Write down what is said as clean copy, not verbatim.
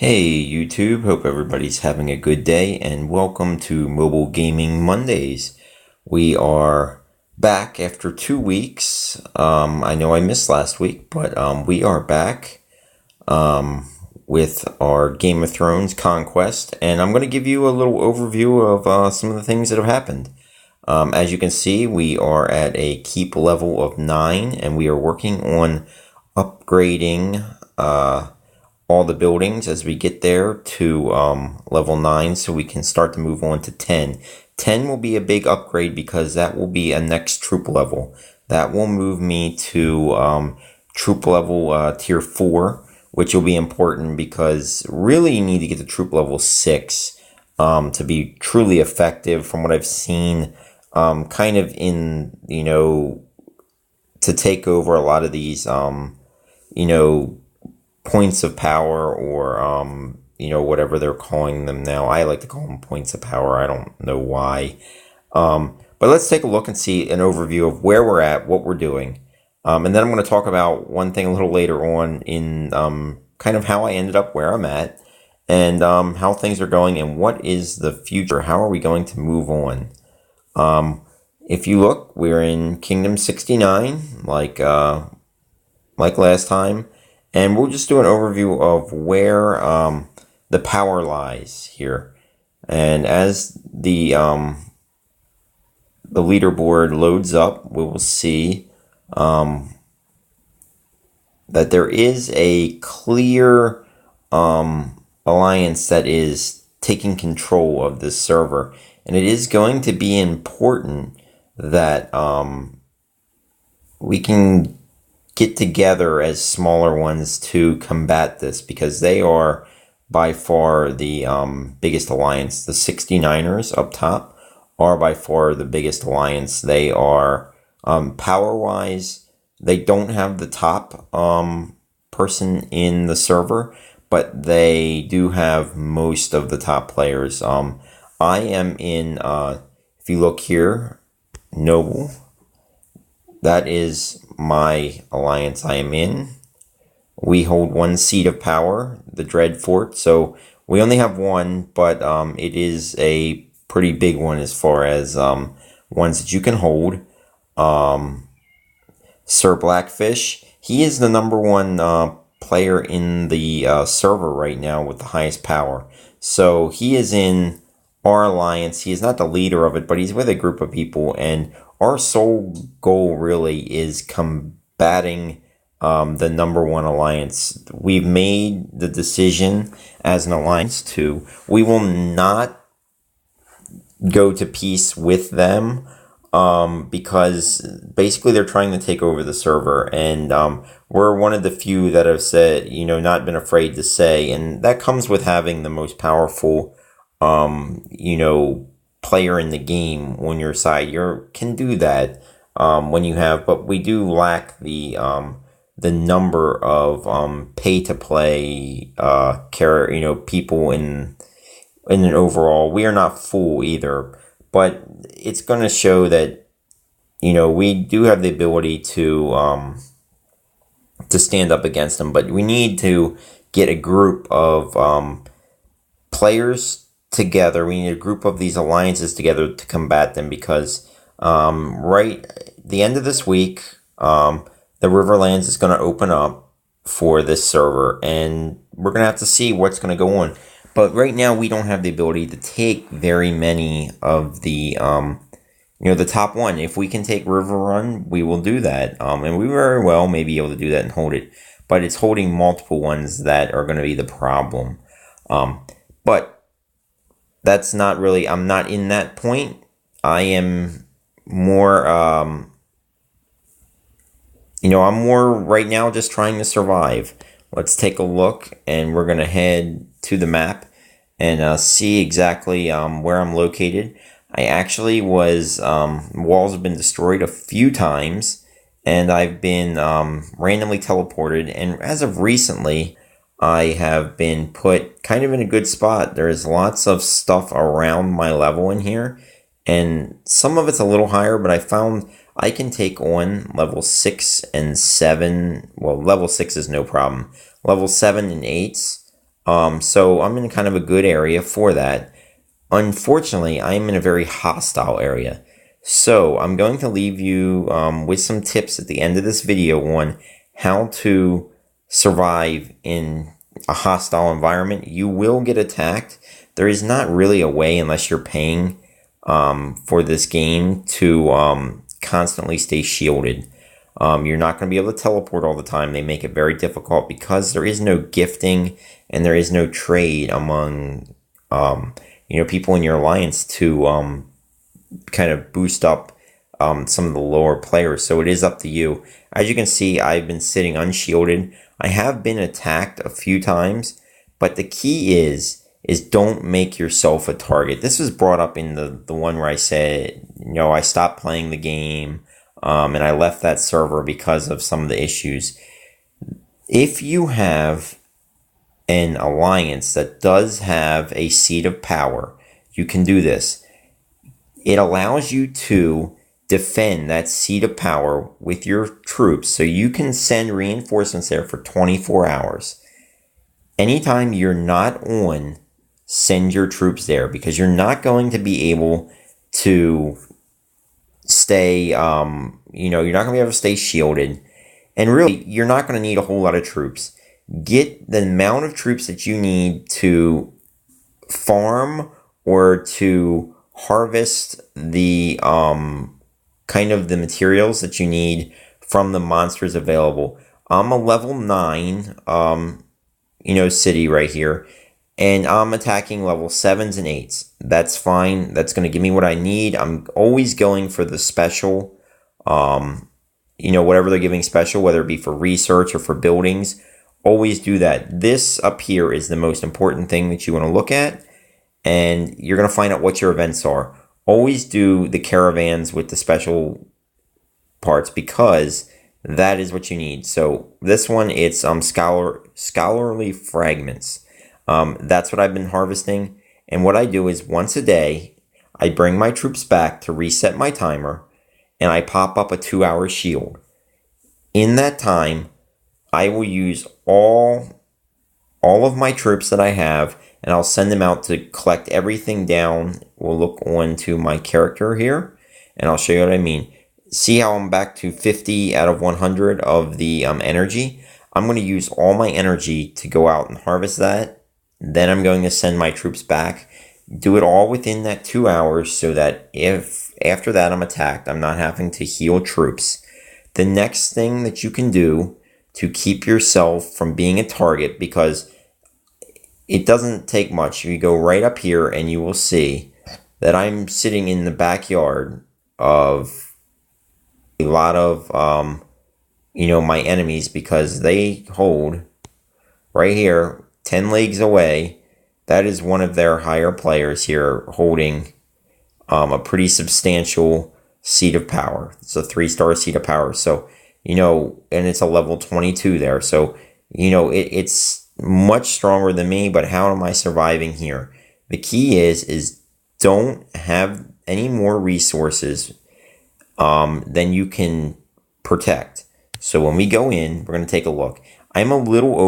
Hey YouTube, hope everybody's having a good day and welcome to Mobile Gaming Mondays. We are back after 2 weeks. I know I missed last week, but we are back with our Game of Thrones Conquest, and I'm going to give you a little overview of some of the things that have happened. As you can see, we are at a keep level of 9, and we are working on upgrading all the buildings as we get there to level 9 so we can start to move on to 10. 10 will be a big upgrade because that will be a next troop level. That will move me to troop level tier 4, which will be important because really you need to get to troop level 6 to be truly effective from what I've seen kind of in, to take over a lot of these, points of power or, whatever they're calling them now. I like to call them points of power. I don't know why. But let's take a look and see an overview of where we're at, what we're doing. And then I'm going to talk about one thing a little later on in kind of how I ended up where I'm at and how things are going and what is the future. How are we going to move on? If you look, we're in Kingdom 69, like last time. And we'll just do an overview of where the power lies here. And as the leaderboard loads up, we will see that there is a clear alliance that is taking control of this server. And it is going to be important that we can get together as smaller ones to combat this because they are by far the biggest alliance. The 69ers up top are by far the biggest alliance. They are power-wise, they don't have the top person in the server, but they do have most of the top players. I am in, if you look here, Noble. That is my alliance I am in. We hold one seat of power, the Dread Fort. So we only have one, but it is a pretty big one as far as ones that you can hold. Sir Blackfish, he is the number one player in the server right now with the highest power. So he is in our alliance. He is not the leader of it, but he's with a group of people, and our sole goal really is combating the number one alliance. We've made the decision as an alliance we will not go to peace with them because basically they're trying to take over the server, and we're one of the few that have said, not been afraid to say, and that comes with having the most powerful player in the game on your side. You can do that when you have, but we do lack the number of pay to play people in an overall. We are not full either, but it's going to show that we do have the ability to stand up against them, but we need to get a group of players together. We need a group of these alliances together to combat them because right the end of this week, the Riverlands is going to open up for this server, and we're going to have to see what's going to go on. But right now, we don't have the ability to take very many of the the top one. If we can take River Run, we will do that, and we very well may be able to do that and hold it. But it's holding multiple ones that are going to be the problem. But that's not really, I'm not in that point. I am more, I'm more right now just trying to survive. Let's take a look, and we're going to head to the map and see exactly where I'm located. I actually walls have been destroyed a few times, and I've been randomly teleported, and as of recently, I have been put kind of in a good spot. There's lots of stuff around my level in here, and some of it's a little higher, but I found I can take on level 6 and 7. Well, level 6 is no problem. Level 7 and 8s So I'm in kind of a good area for that. Unfortunately, I'm in a very hostile area. So I'm going to leave you with some tips at the end of this video on how to survive in a hostile environment. You will get attacked. There is not really a way, unless you're paying for this game, to constantly stay shielded. You're not going to be able to teleport all the time. They make it very difficult because there is no gifting and there is no trade among people in your alliance to kind of boost up some of the lower players. So it is up to you. As you can see, I've been sitting unshielded. I have been attacked a few times, but the key is don't make yourself a target. This was brought up in the one where I said, I stopped playing the game and I left that server because of some of the issues. If you have an alliance that does have a seat of power, you can do this. It allows you to defend that seat of power with your troops, so you can send reinforcements there for 24 hours. Anytime you're not on, send your troops there, because you're not going to be able to stay, you're not going to be able to stay shielded. And really, you're not going to need a whole lot of troops. Get the amount of troops that you need to farm or to harvest the kind of the materials that you need from the monsters available. I'm a level 9 city right here, and I'm attacking level 7s and 8s. That's fine. That's going to give me what I need. I'm always going for the special, whatever they're giving special, whether it be for research or for buildings. Always do that. This up here is the most important thing that you want to look at, and you're going to find out what your events are. Always do the caravans with the special parts, because that is what you need. So this one, it's scholarly fragments. That's what I've been harvesting. And what I do is once a day, I bring my troops back to reset my timer, and I pop up a 2-hour shield. In that time, I will use all of my troops that I have, and I'll send them out to collect everything down. We'll look on to my character here, and I'll show you what I mean. See how I'm back to 50 out of 100 of the energy? I'm going to use all my energy to go out and harvest that. Then I'm going to send my troops back. Do it all within that 2 hours, so that if after that I'm attacked, I'm not having to heal troops. The next thing that you can do to keep yourself from being a target, because it doesn't take much. You go right up here and you will see that I'm sitting in the backyard of a lot of, my enemies, because they hold right here, 10 leagues away. That is one of their higher players here holding a pretty substantial seat of power. It's a 3-star seat of power. So, and it's a level 22 there. So, it's much stronger than me, but how am I surviving here? The key is don't have any more resources than you can protect. So when we go in, we're going to take a look. I'm a little